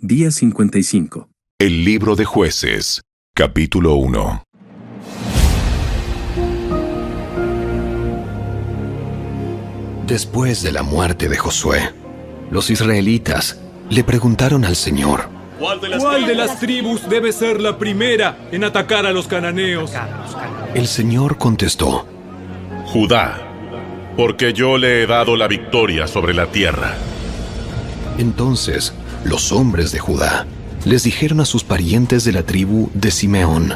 Día 55. El libro de Jueces, capítulo 1. Después de la muerte de Josué, los israelitas le preguntaron al Señor: ¿Cuál de las tribus debe ser la primera en atacar a los cananeos? El Señor contestó: Judá, porque yo le he dado la victoria sobre la tierra. Entonces los hombres de Judá les dijeron a sus parientes de la tribu de Simeón: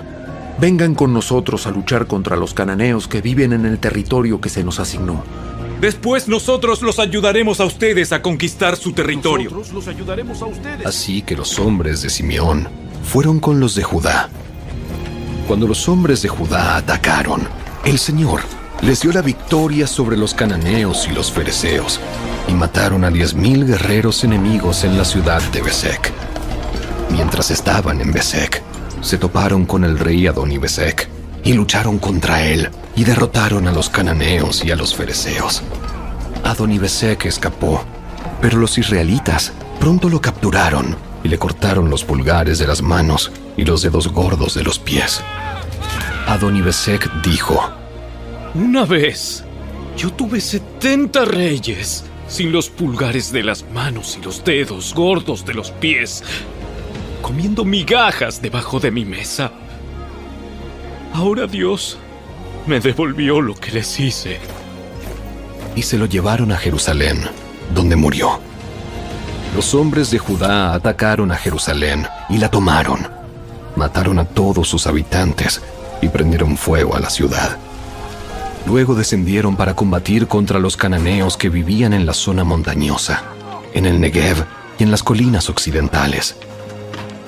Vengan con nosotros a luchar contra los cananeos que viven en el territorio que se nos asignó. Después nosotros los ayudaremos a ustedes a conquistar su territorio. Así que los hombres de Simeón fueron con los de Judá. Cuando los hombres de Judá atacaron, el Señor les dio la victoria sobre los cananeos y los fereceos, y mataron a 10,000 guerreros enemigos en la ciudad de Besec. Mientras estaban en Besec, se toparon con el rey Adoni-Besec y lucharon contra él, y derrotaron a los cananeos y a los fereceos. Adoni-Besec escapó, pero los israelitas pronto lo capturaron y le cortaron los pulgares de las manos y los dedos gordos de los pies. Adoni-Besec dijo: Una vez, yo tuve 70 reyes, sin los pulgares de las manos y los dedos gordos de los pies, comiendo migajas debajo de mi mesa. Ahora Dios me devolvió lo que les hice. Y se lo llevaron a Jerusalén, donde murió. Los hombres de Judá atacaron a Jerusalén y la tomaron. Mataron a todos sus habitantes y prendieron fuego a la ciudad. Luego descendieron para combatir contra los cananeos que vivían en la zona montañosa, en el Negev y en las colinas occidentales.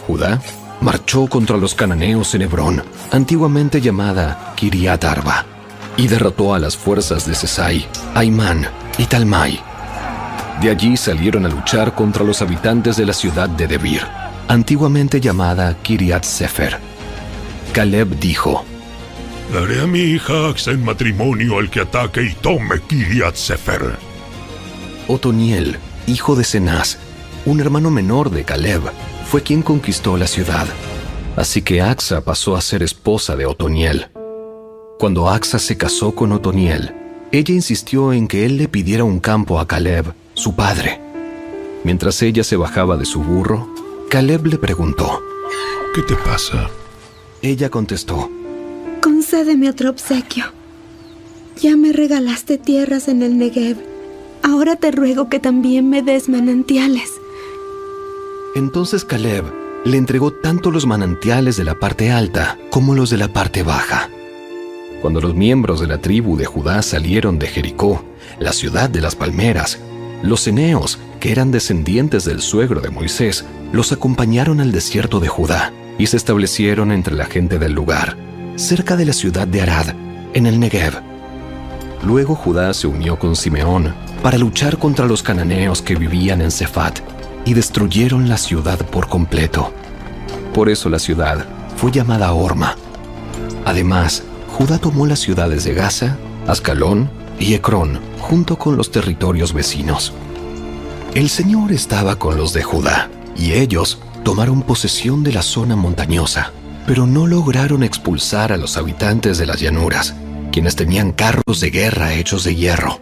Judá marchó contra los cananeos en Hebrón, antiguamente llamada Kiriat Arba, y derrotó a las fuerzas de Sesai, Aimán y Talmai. De allí salieron a luchar contra los habitantes de la ciudad de Debir, antiguamente llamada Kiriat Sefer. Caleb dijo: Daré a mi hija Axa en matrimonio al que ataque y tome Kiriat Sefer. Otoniel, hijo de Cenaz, un hermano menor de Caleb, fue quien conquistó la ciudad. Así que Axa pasó a ser esposa de Otoniel. Cuando Axa se casó con Otoniel, ella insistió en que él le pidiera un campo a Caleb, su padre. Mientras ella se bajaba de su burro, Caleb le preguntó: ¿Qué te pasa? Ella contestó: Concédeme otro obsequio. Ya me regalaste tierras en el Negev. Ahora te ruego que también me des manantiales. Entonces Caleb le entregó tanto los manantiales de la parte alta como los de la parte baja. Cuando los miembros de la tribu de Judá salieron de Jericó, la ciudad de las palmeras, los eneos, que eran descendientes del suegro de Moisés, los acompañaron al desierto de Judá y se establecieron entre la gente del lugar, cerca de la ciudad de Arad, en el Negev. Luego Judá se unió con Simeón para luchar contra los cananeos que vivían en Sefat, y destruyeron la ciudad por completo. Por eso la ciudad fue llamada Horma. Además, Judá tomó las ciudades de Gaza, Ascalón y Ecrón, junto con los territorios vecinos. El Señor estaba con los de Judá, y ellos tomaron posesión de la zona montañosa, pero no lograron expulsar a los habitantes de las llanuras, quienes tenían carros de guerra hechos de hierro.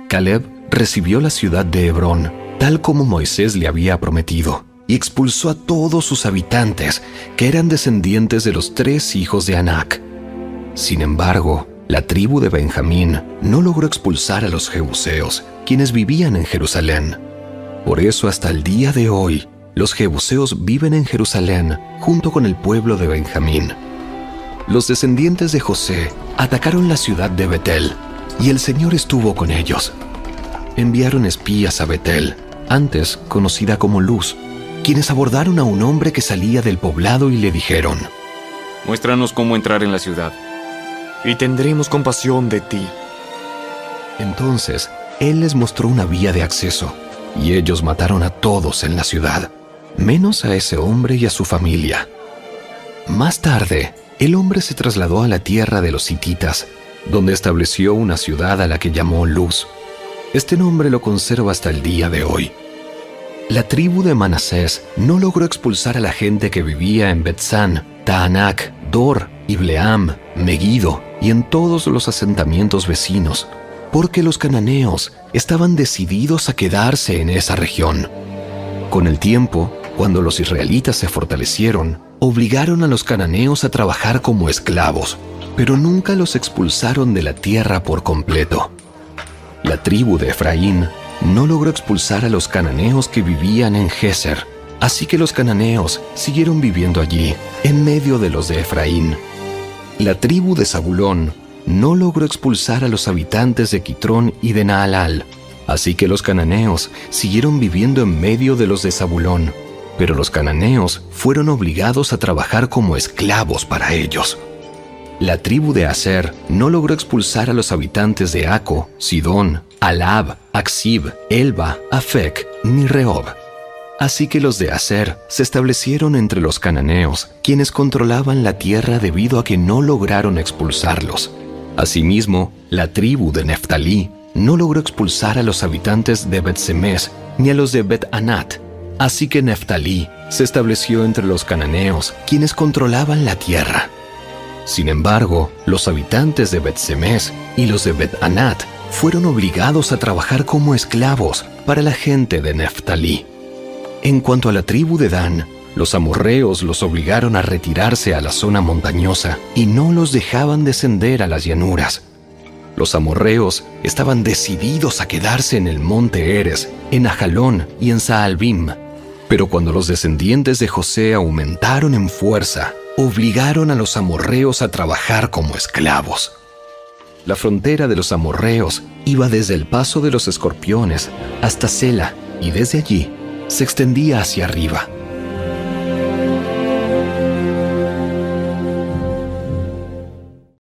Caleb recibió la ciudad de Hebrón, tal como Moisés le había prometido, y expulsó a todos sus habitantes, que eran descendientes de los 3 hijos de Anac. Sin embargo, la tribu de Benjamín no logró expulsar a los jebuseos, quienes vivían en Jerusalén. Por eso hasta el día de hoy, los jebuseos viven en Jerusalén junto con el pueblo de Benjamín. Los descendientes de José atacaron la ciudad de Betel, y el Señor estuvo con ellos. Enviaron espías a Betel, antes conocida como Luz, quienes abordaron a un hombre que salía del poblado y le dijeron: Muéstranos cómo entrar en la ciudad, y tendremos compasión de ti. Entonces, él les mostró una vía de acceso, y ellos mataron a todos en la ciudad, menos a ese hombre y a su familia. Más tarde, el hombre se trasladó a la tierra de los hititas, donde estableció una ciudad a la que llamó Luz. Este nombre lo conserva hasta el día de hoy. La tribu de Manasés no logró expulsar a la gente que vivía en Betzán, Taanac, Dor, Ibleam, Megiddo y en todos los asentamientos vecinos, porque los cananeos estaban decididos a quedarse en esa región. Con el tiempo, cuando los israelitas se fortalecieron, obligaron a los cananeos a trabajar como esclavos, pero nunca los expulsaron de la tierra por completo. La tribu de Efraín no logró expulsar a los cananeos que vivían en Géser, así que los cananeos siguieron viviendo allí, en medio de los de Efraín. La tribu de Zabulón no logró expulsar a los habitantes de Quitrón y de Naalal, así que los cananeos siguieron viviendo en medio de los de Zabulón, pero los cananeos fueron obligados a trabajar como esclavos para ellos. La tribu de Aser no logró expulsar a los habitantes de Aco, Sidón, Alab, Aksib, Elba, Afec, ni Rehob. Así que los de Aser se establecieron entre los cananeos, quienes controlaban la tierra debido a que no lograron expulsarlos. Asimismo, la tribu de Neftalí no logró expulsar a los habitantes de Bet-Semes ni a los de Bet-Anat. Así que Neftalí se estableció entre los cananeos, quienes controlaban la tierra. Sin embargo, los habitantes de Bet-Semes y los de Bet-Anat fueron obligados a trabajar como esclavos para la gente de Neftalí. En cuanto a la tribu de Dan, los amorreos los obligaron a retirarse a la zona montañosa y no los dejaban descender a las llanuras. Los amorreos estaban decididos a quedarse en el monte Eres, en Ajalón y en Saalbim. Pero cuando los descendientes de José aumentaron en fuerza, obligaron a los amorreos a trabajar como esclavos. La frontera de los amorreos iba desde el paso de los escorpiones hasta Sela, y desde allí se extendía hacia arriba.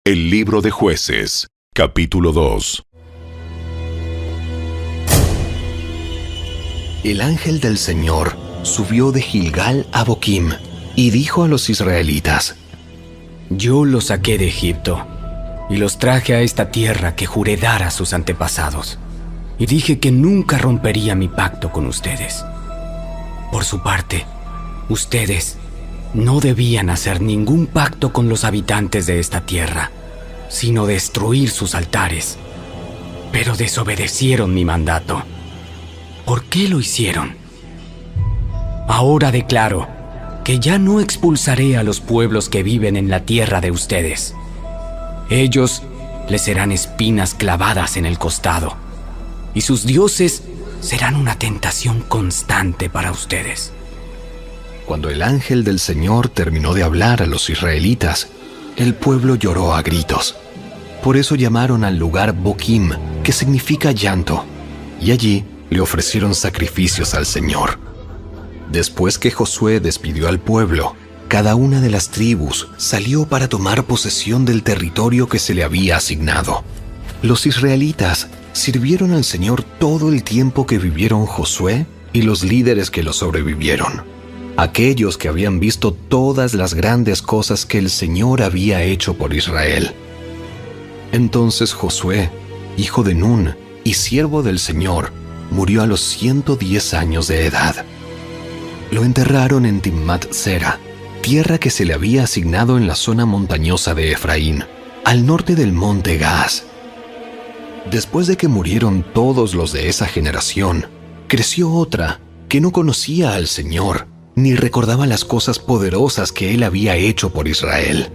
El libro de Jueces, capítulo 2. El ángel del Señor subió de Gilgal a Boquim y dijo a los israelitas: Yo los saqué de Egipto y los traje a esta tierra que juré dar a sus antepasados, y dije que nunca rompería mi pacto con ustedes. Por su parte, ustedes no debían hacer ningún pacto con los habitantes de esta tierra, sino destruir sus altares. Pero desobedecieron mi mandato. ¿Por qué lo hicieron? Ahora declaro que ya no expulsaré a los pueblos que viven en la tierra de ustedes. Ellos les serán espinas clavadas en el costado, y sus dioses serán una tentación constante para ustedes. Cuando el ángel del Señor terminó de hablar a los israelitas, el pueblo lloró a gritos. Por eso llamaron al lugar Boquim, que significa llanto, y allí le ofrecieron sacrificios al Señor. Después que Josué despidió al pueblo, cada una de las tribus salió para tomar posesión del territorio que se le había asignado. Los israelitas sirvieron al Señor todo el tiempo que vivieron Josué y los líderes que lo sobrevivieron, aquellos que habían visto todas las grandes cosas que el Señor había hecho por Israel. Entonces Josué, hijo de Nun y siervo del Señor, murió a los 110 años de edad. Lo enterraron en Timmat Sera, tierra que se le había asignado en la zona montañosa de Efraín, al norte del monte Gaas. Después de que murieron todos los de esa generación, creció otra que no conocía al Señor, ni recordaba las cosas poderosas que Él había hecho por Israel.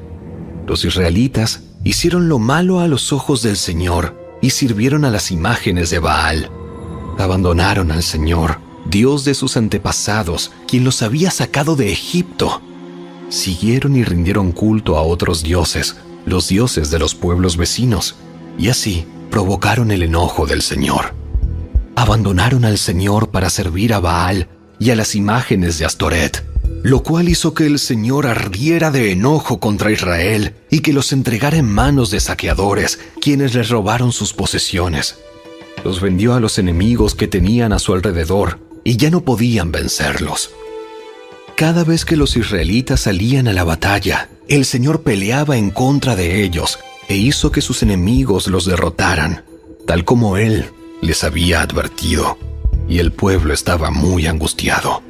Los israelitas hicieron lo malo a los ojos del Señor y sirvieron a las imágenes de Baal. Abandonaron al Señor, Dios de sus antepasados, quien los había sacado de Egipto. Siguieron y rindieron culto a otros dioses, los dioses de los pueblos vecinos, y así provocaron el enojo del Señor. Abandonaron al Señor para servir a Baal y a las imágenes de Astoret, lo cual hizo que el Señor ardiera de enojo contra Israel y que los entregara en manos de saqueadores, quienes les robaron sus posesiones. Los vendió a los enemigos que tenían a su alrededor y ya no podían vencerlos. Cada vez que los israelitas salían a la batalla, el Señor peleaba en contra de ellos e hizo que sus enemigos los derrotaran, tal como Él les había advertido. y el pueblo estaba muy angustiado.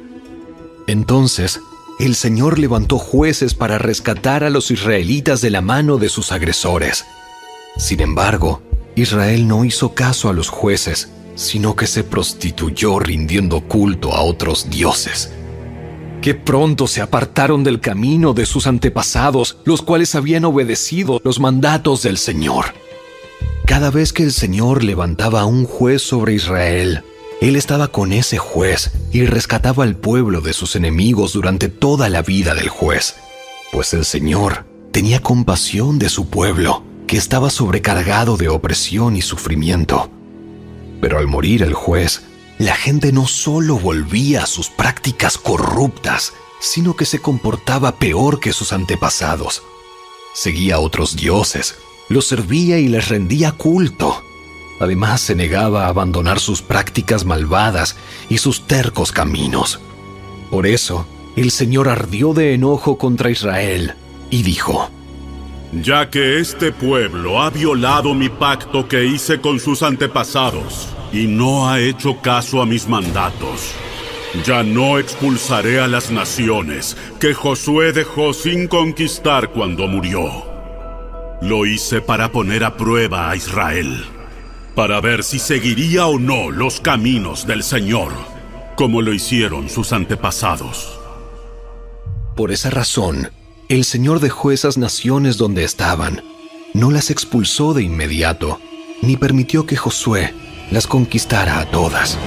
Entonces, el Señor levantó jueces para rescatar a los israelitas de la mano de sus agresores. Sin embargo, Israel no hizo caso a los jueces, sino que se prostituyó rindiendo culto a otros dioses. Qué pronto se apartaron del camino de sus antepasados, los cuales habían obedecido los mandatos del Señor. Cada vez que el Señor levantaba a un juez sobre Israel, Él estaba con ese juez y rescataba al pueblo de sus enemigos durante toda la vida del juez, pues el Señor tenía compasión de su pueblo, que estaba sobrecargado de opresión y sufrimiento. Pero al morir el juez, la gente no solo volvía a sus prácticas corruptas, sino que se comportaba peor que sus antepasados. Seguía a otros dioses, los servía y les rendía culto. Además, se negaba a abandonar sus prácticas malvadas y sus tercos caminos. Por eso, el Señor ardió de enojo contra Israel y dijo: Ya que este pueblo ha violado mi pacto que hice con sus antepasados y no ha hecho caso a mis mandatos, ya no expulsaré a las naciones que Josué dejó sin conquistar cuando murió. Lo hice para poner a prueba a Israel, para ver si seguiría o no los caminos del Señor, como lo hicieron sus antepasados. Por esa razón, el Señor dejó esas naciones donde estaban. No las expulsó de inmediato, ni permitió que Josué las conquistara a todas.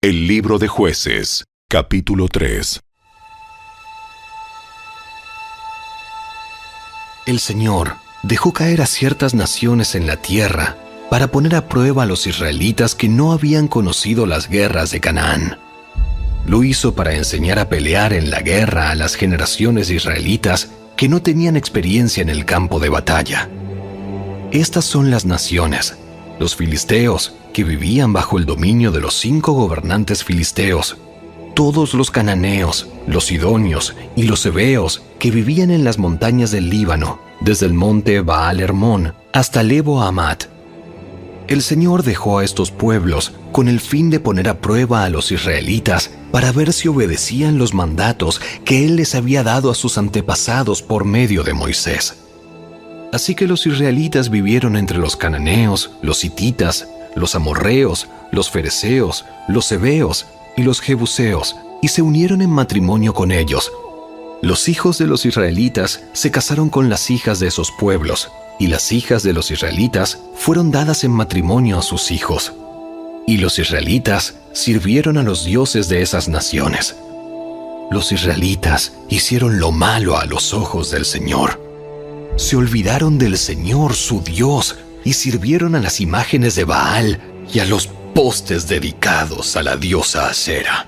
El libro de Jueces, capítulo 3. El Señor dejó caer a ciertas naciones en la tierra para poner a prueba a los israelitas que no habían conocido las guerras de Canaán. Lo hizo para enseñar a pelear en la guerra a las generaciones israelitas que no tenían experiencia en el campo de batalla. Estas son las naciones: los filisteos, que vivían bajo el dominio de los 5 gobernantes filisteos; todos los cananeos, los sidonios y los heveos, que vivían en las montañas del Líbano, desde el monte Baal Hermón hasta Lebo Hamat. El Señor dejó a estos pueblos con el fin de poner a prueba a los israelitas para ver si obedecían los mandatos que Él les había dado a sus antepasados por medio de Moisés. Así que los israelitas vivieron entre los cananeos, los hititas, los amorreos, los fereceos, los heveos y los jebuseos, y se unieron en matrimonio con ellos. Los hijos de los israelitas se casaron con las hijas de esos pueblos, y las hijas de los israelitas fueron dadas en matrimonio a sus hijos. Y los israelitas sirvieron a los dioses de esas naciones. Los israelitas hicieron lo malo a los ojos del Señor. Se olvidaron del Señor, su Dios, y sirvieron a las imágenes de Baal y a los postes dedicados a la diosa Asera.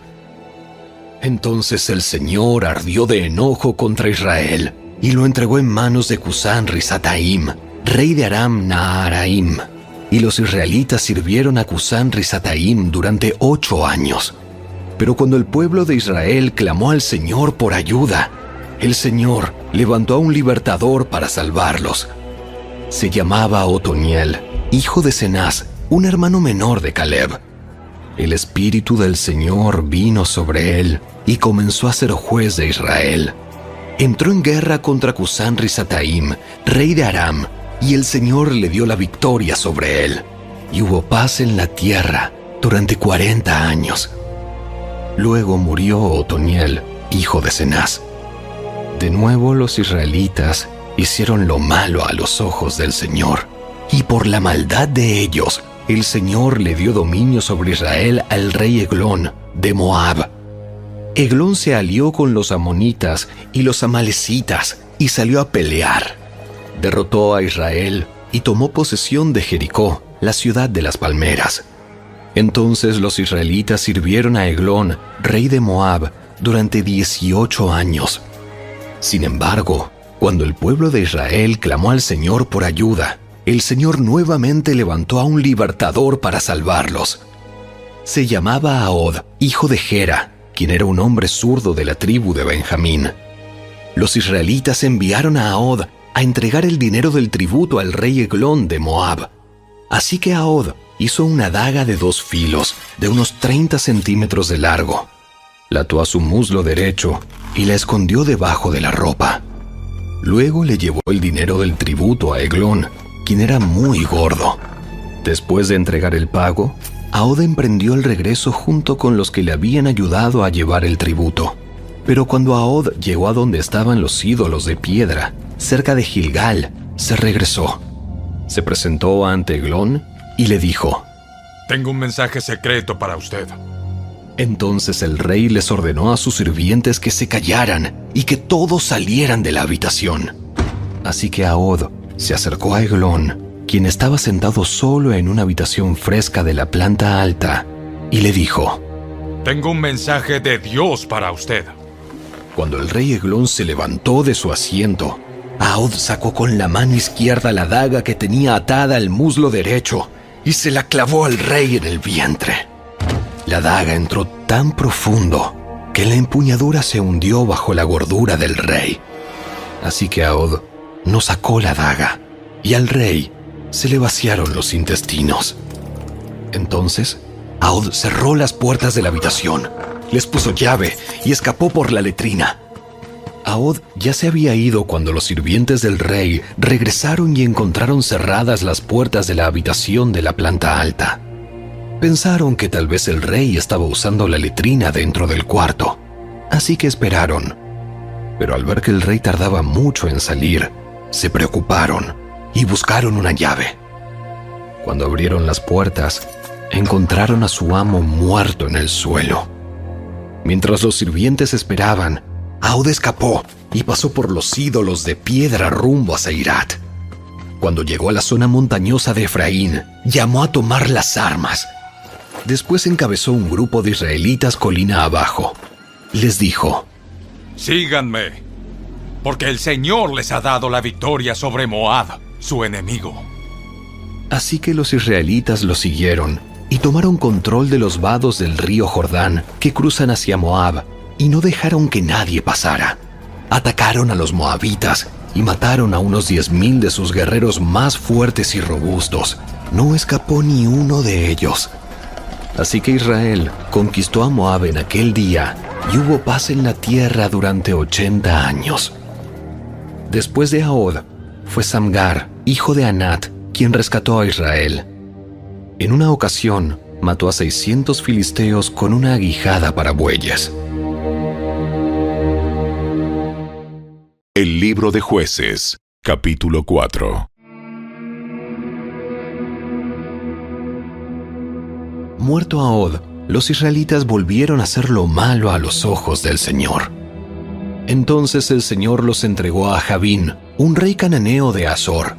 Entonces el Señor ardió de enojo contra Israel y lo entregó en manos de Cusán Risataim, rey de Aram Naharaim. Y los israelitas sirvieron a Cusán Risataim durante 8 años. Pero cuando el pueblo de Israel clamó al Señor por ayuda, el Señor levantó a un libertador para salvarlos. Se llamaba Otoniel, hijo de Cenaz, un hermano menor de Caleb. El Espíritu del Señor vino sobre él y comenzó a ser juez de Israel. Entró en guerra contra Cusán Risataim, rey de Aram, y el Señor le dio la victoria sobre él. Y hubo paz en la tierra durante 40 años. Luego murió Otoniel, hijo de Cenaz. De nuevo los israelitas hicieron lo malo a los ojos del Señor, y por la maldad de ellos, el Señor le dio dominio sobre Israel al rey Eglón de Moab. Eglón se alió con los amonitas y los amalecitas y salió a pelear. Derrotó a Israel y tomó posesión de Jericó, la ciudad de las palmeras. Entonces los israelitas sirvieron a Eglón, rey de Moab, durante 18 años. Sin embargo, cuando el pueblo de Israel clamó al Señor por ayuda, el Señor nuevamente levantó a un libertador para salvarlos. Se llamaba Ahod, hijo de Gera, quien era un hombre zurdo de la tribu de Benjamín. Los israelitas enviaron a Ahod a entregar el dinero del tributo al rey Eglón de Moab. Así que Ahod hizo una daga de 2 filos, de unos 30 centímetros de largo. La ató a su muslo derecho y la escondió debajo de la ropa. Luego le llevó el dinero del tributo a Eglón, quien era muy gordo. Después de entregar el pago, Ahod emprendió el regreso junto con los que le habían ayudado a llevar el tributo. Pero cuando Ahod llegó a donde estaban los ídolos de piedra, cerca de Gilgal, se regresó. Se presentó ante Eglón y le dijo: Tengo un mensaje secreto para usted. Entonces el rey les ordenó a sus sirvientes que se callaran y que todos salieran de la habitación. Así que Ahod se acercó a Eglón, quien estaba sentado solo en una habitación fresca de la planta alta, y le dijo: Tengo un mensaje de Dios para usted. Cuando el rey Eglón se levantó de su asiento, Ahod sacó con la mano izquierda la daga que tenía atada al muslo derecho y se la clavó al rey en el vientre. La daga entró tan profundo que la empuñadura se hundió bajo la gordura del rey. Así que Ahod no sacó la daga y al rey se le vaciaron los intestinos. Entonces, Ahod cerró las puertas de la habitación, les puso llave y escapó por la letrina. Ahod ya se había ido cuando los sirvientes del rey regresaron y encontraron cerradas las puertas de la habitación de la planta alta. Pensaron que tal vez el rey estaba usando la letrina dentro del cuarto, así que esperaron. Pero al ver que el rey tardaba mucho en salir, se preocuparon y buscaron una llave. Cuando abrieron las puertas, encontraron a su amo muerto en el suelo. Mientras los sirvientes esperaban, Ahod escapó y pasó por los ídolos de piedra rumbo a Seirat. Cuando llegó a la zona montañosa de Efraín, llamó a tomar las armas. Después encabezó un grupo de israelitas colina abajo. Les dijo: Síganme, porque el Señor les ha dado la victoria sobre Moab, su enemigo. Así que los israelitas lo siguieron y tomaron control de los vados del río Jordán que cruzan hacia Moab y no dejaron que nadie pasara. Atacaron a los moabitas y mataron a unos 10,000 de sus guerreros más fuertes y robustos. No escapó ni uno de ellos. Así que Israel conquistó a Moab en aquel día y hubo paz en la tierra durante 80 años. Después de Ahod, fue Samgar, hijo de Anat, quien rescató a Israel. En una ocasión, mató a 600 filisteos con una aguijada para bueyes. El libro de Jueces, capítulo 4. Muerto Ahod, los israelitas volvieron a hacer lo malo a los ojos del Señor. Entonces el Señor los entregó a Jabín, un rey cananeo de Azor.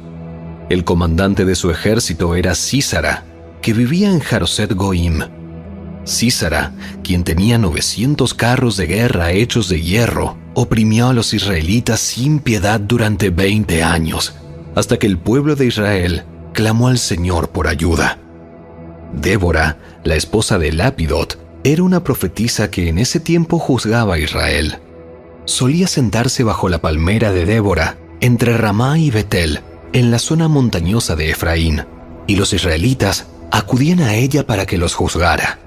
El comandante de su ejército era Sísara, que vivía en Jaroset Goim. Sísara, quien tenía 900 carros de guerra hechos de hierro, oprimió a los israelitas sin piedad durante 20 años, hasta que el pueblo de Israel clamó al Señor por ayuda. Débora, la esposa de Lapidot, era una profetisa que en ese tiempo juzgaba a Israel. Solía sentarse bajo la palmera de Débora, entre Ramá y Betel, en la zona montañosa de Efraín, y los israelitas acudían a ella para que los juzgara.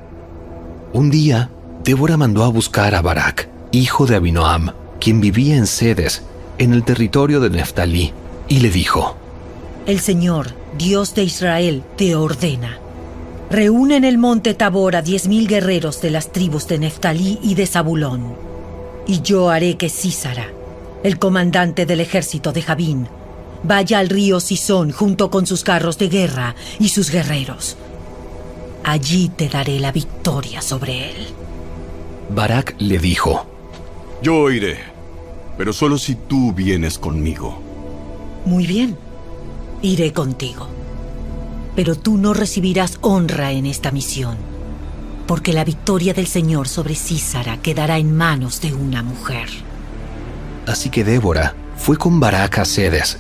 Un día, Débora mandó a buscar a Barak, hijo de Abinoam, quien vivía en Sedes, en el territorio de Neftalí, y le dijo: El Señor, Dios de Israel, te ordena: reúne en el monte Tabor a 10,000 guerreros de las tribus de Neftalí y de Zabulón, y yo haré que Sísara, el comandante del ejército de Jabín, vaya al río Sison junto con sus carros de guerra y sus guerreros. Allí te daré la victoria sobre él. Barak le dijo: Yo iré, pero solo si tú vienes conmigo. Muy bien, iré contigo. Pero tú no recibirás honra en esta misión, porque la victoria del Señor sobre Sísara quedará en manos de una mujer. Así que Débora fue con Barak a Sedes.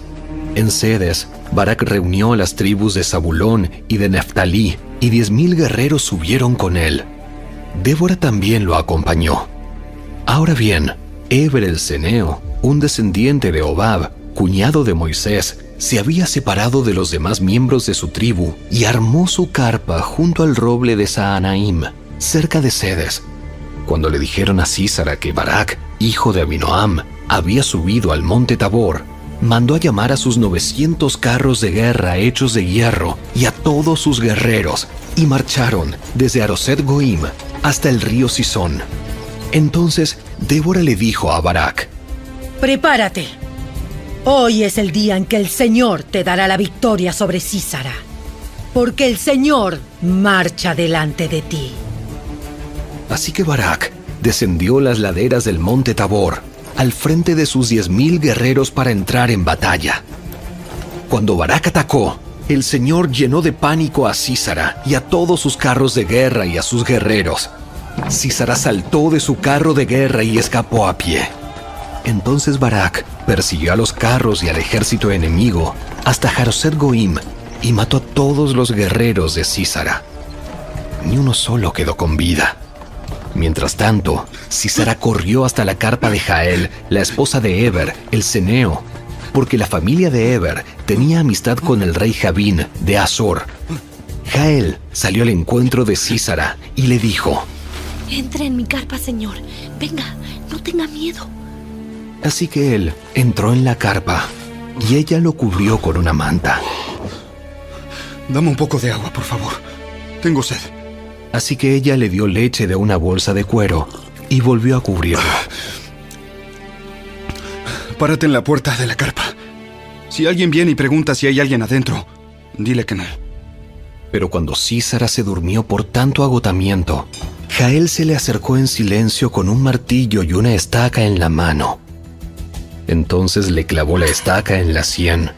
En Sedes, Barak reunió a las tribus de Zabulón y de Neftalí, y 10,000 guerreros subieron con él. Débora también lo acompañó. Ahora bien, Heber el Ceneo, un descendiente de Hobab, cuñado de Moisés, se había separado de los demás miembros de su tribu y armó su carpa junto al roble de Saanaim, cerca de Cedes. Cuando le dijeron a Sísara que Barak, hijo de Abinoam, había subido al monte Tabor, mandó a llamar a sus 900 carros de guerra hechos de hierro y a todos sus guerreros, y marcharon desde Aroset Goim hasta el río Sison. Entonces Débora le dijo a Barak: «Prepárate. Hoy es el día en que el Señor te dará la victoria sobre Sísara, porque el Señor marcha delante de ti». Así que Barak descendió las laderas del monte Tabor al frente de sus 10,000 guerreros para entrar en batalla. Cuando Barak atacó, el Señor llenó de pánico a Sísara y a todos sus carros de guerra y a sus guerreros. Sísara saltó de su carro de guerra y escapó a pie. Entonces Barak persiguió a los carros y al ejército enemigo hasta Jaroset Goim y mató a todos los guerreros de Sísara. Ni uno solo quedó con vida. Mientras tanto, Sísara corrió hasta la carpa de Jael, la esposa de Eber, el ceneo, porque la familia de Eber tenía amistad con el rey Javín de Azor. Jael salió al encuentro de Sísara y le dijo: «Entre en mi carpa, señor. Venga, no tenga miedo». Así que él entró en la carpa y ella lo cubrió con una manta. «Dame un poco de agua, por favor. Tengo sed». Así que ella le dio leche de una bolsa de cuero y volvió a cubrirlo. «Párate en la puerta de la carpa. Si alguien viene y pregunta si hay alguien adentro, dile que no». Pero cuando Sísara se durmió por tanto agotamiento, Jael se le acercó en silencio con un martillo y una estaca en la mano. Entonces le clavó la estaca en la sien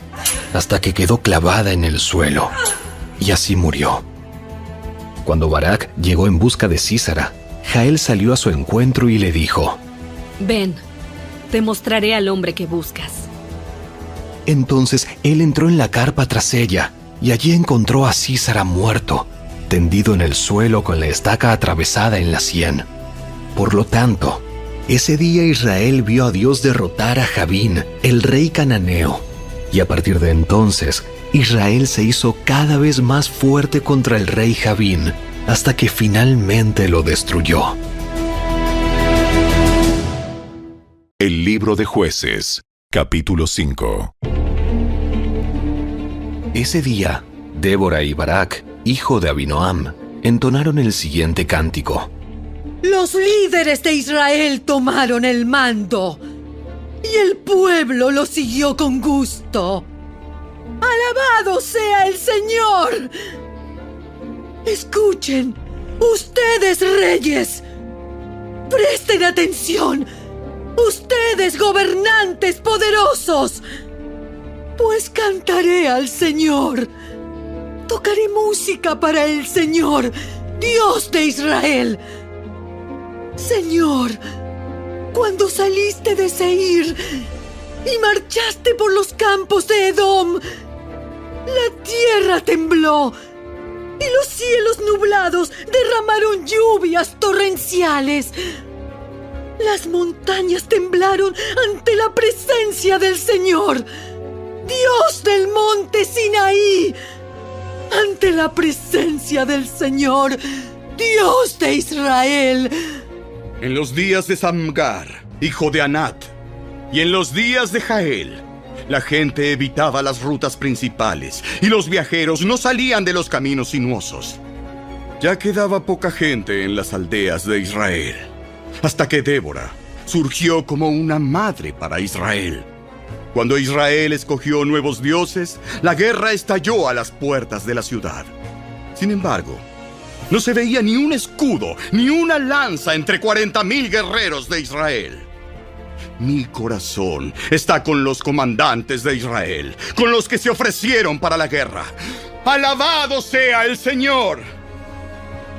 hasta que quedó clavada en el suelo, y así murió. Cuando Barak llegó en busca de Sísara, Jael salió a su encuentro y le dijo: «Ven, te mostraré al hombre que buscas». Entonces él entró en la carpa tras ella, y allí encontró a Sísara muerto, tendido en el suelo con la estaca atravesada en la sien. Por lo tanto, ese día Israel vio a Dios derrotar a Javín, el rey cananeo, y a partir de entonces, Israel se hizo cada vez más fuerte contra el rey Javín, hasta que finalmente lo destruyó. El libro de Jueces, capítulo 5. Ese día, Débora y Barak, hijo de Abinoam, entonaron el siguiente cántico. Los líderes de Israel tomaron el mando y el pueblo lo siguió con gusto. ¡Alabado sea el Señor! Escuchen, ustedes reyes. Presten atención, ustedes gobernantes poderosos. Pues cantaré al Señor. Tocaré música para el Señor, Dios de Israel. Señor, cuando saliste de Seir y marchaste por los campos de Edom, la tierra tembló y los cielos nublados derramaron lluvias torrenciales. Las montañas temblaron ante la presencia del Señor, Dios del monte Sinaí, ante la presencia del Señor, Dios de Israel. En los días de Samgar, hijo de Anat, y en los días de Jael, la gente evitaba las rutas principales y los viajeros no salían de los caminos sinuosos. Ya quedaba poca gente en las aldeas de Israel, hasta que Débora surgió como una madre para Israel. Cuando Israel escogió nuevos dioses, la guerra estalló a las puertas de la ciudad. Sin embargo, no se veía ni un escudo, ni una lanza entre 40,000 guerreros de Israel. Mi corazón está con los comandantes de Israel, con los que se ofrecieron para la guerra. ¡Alabado sea el Señor!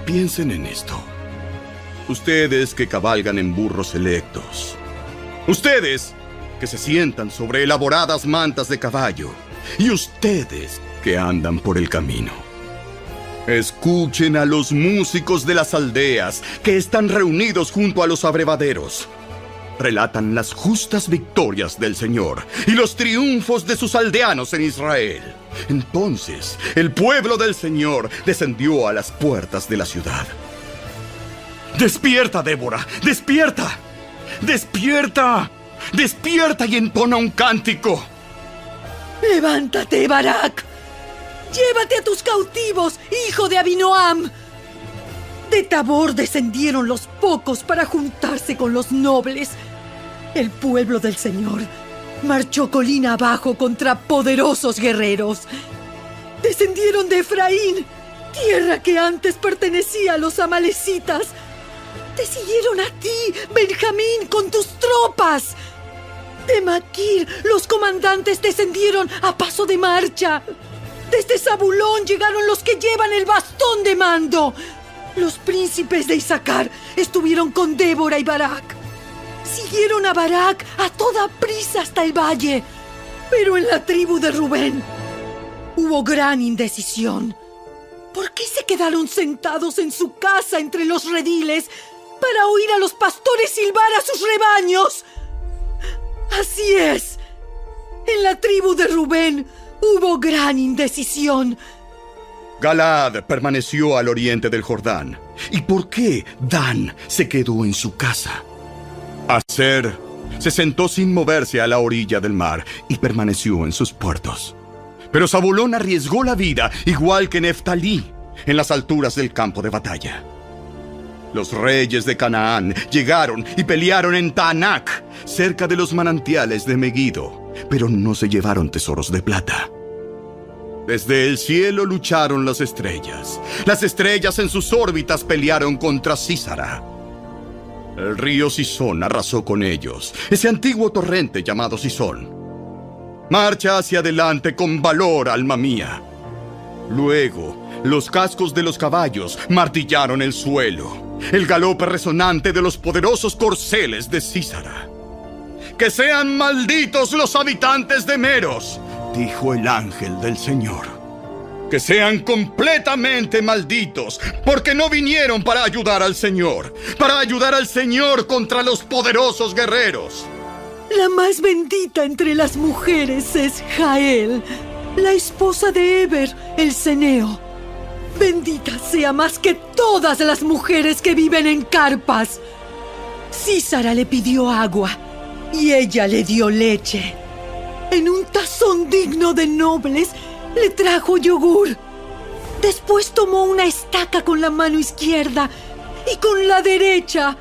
Piensen en esto. Ustedes que cabalgan en burros selectos. Ustedes que se sientan sobre elaboradas mantas de caballo. Y ustedes que andan por el camino. Escuchen a los músicos de las aldeas que están reunidos junto a los abrevaderos. relatan las justas victorias del Señor y los triunfos de sus aldeanos en Israel. Entonces, el pueblo del Señor descendió a las puertas de la ciudad. ¡Despierta, Débora! ¡Despierta! ¡Despierta! ¡Despierta y entona un cántico! ¡Levántate, Barak! ¡Llévate a tus cautivos, hijo de Abinoam! De Tabor descendieron los pocos para juntarse con los nobles. El pueblo del Señor marchó colina abajo contra poderosos guerreros. Descendieron de Efraín, tierra que antes pertenecía a los amalecitas. Te siguieron a ti, Benjamín, con tus tropas. De Maquir, los comandantes descendieron a paso de marcha. Desde Zabulón llegaron los que llevan el bastón de mando. Los príncipes de Isaacar estuvieron con Débora y Barak. Siguieron a Barak a toda prisa hasta el valle. Pero en la tribu de Rubén hubo gran indecisión. ¿Por qué se quedaron sentados en su casa entre los rediles para oír a los pastores silbar a sus rebaños? Así es. En la tribu de Rubén hubo gran indecisión. Galaad permaneció al oriente del Jordán. ¿Y por qué Dan se quedó en su casa? Aser se sentó sin moverse a la orilla del mar y permaneció en sus puertos. Pero Zabulón arriesgó la vida, igual que Neftalí, en las alturas del campo de batalla. Los reyes de Canaán llegaron y pelearon en Taanac, cerca de los manantiales de Megido, pero no se llevaron tesoros de plata. Desde el cielo lucharon las estrellas. Las estrellas en sus órbitas pelearon contra Sísara. El río Sisón arrasó con ellos, ese antiguo torrente llamado Sisón. Marcha hacia adelante con valor, alma mía. Luego, los cascos de los caballos martillaron el suelo, el galope resonante de los poderosos corceles de Sísara. ¡Que sean malditos los habitantes de Meros!, dijo el ángel del Señor. Que sean completamente malditos, porque no vinieron para ayudar al Señor contra los poderosos guerreros. La más bendita entre las mujeres es Jael, la esposa de Eber, el ceneo. Bendita sea más que todas las mujeres que viven en carpas. Sísara le pidió agua y ella le dio leche. En un tazón digno de nobles le trajo yogur. Después tomó una estaca con la mano izquierda y con la derecha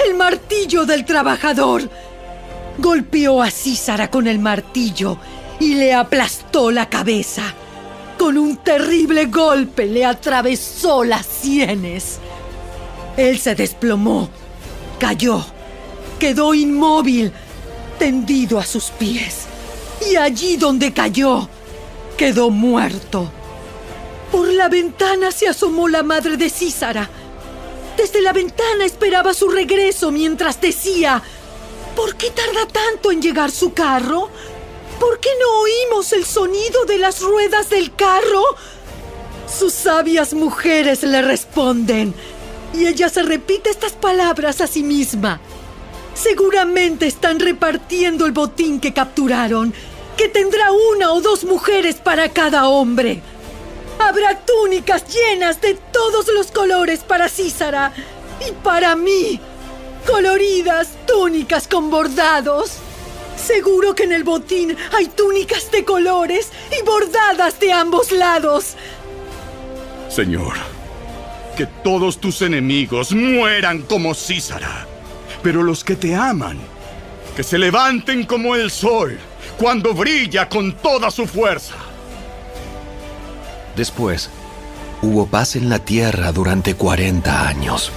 el martillo del trabajador. Golpeó a Sísara con el martillo y le aplastó la cabeza. Con un terrible golpe le atravesó las sienes. Él se desplomó, cayó, quedó inmóvil, tendido a sus pies. Y allí donde cayó, quedó muerto. Por la ventana se asomó la madre de Sísara. Desde la ventana esperaba su regreso mientras decía: ¿por qué tarda tanto en llegar su carro? ¿Por qué no oímos el sonido de las ruedas del carro? Sus sabias mujeres le responden, y ella se repite estas palabras a sí misma. Seguramente están repartiendo el botín que capturaron, que tendrá 1 o 2 mujeres para cada hombre. Habrá túnicas llenas de todos los colores para Sísara y para mí. Coloridas túnicas con bordados. Seguro que en el botín hay túnicas de colores y bordadas de ambos lados. Señor, que todos tus enemigos mueran como Sísara. Pero los que te aman, que se levanten como el sol cuando brilla con toda su fuerza. Después, hubo paz en la tierra durante 40 años.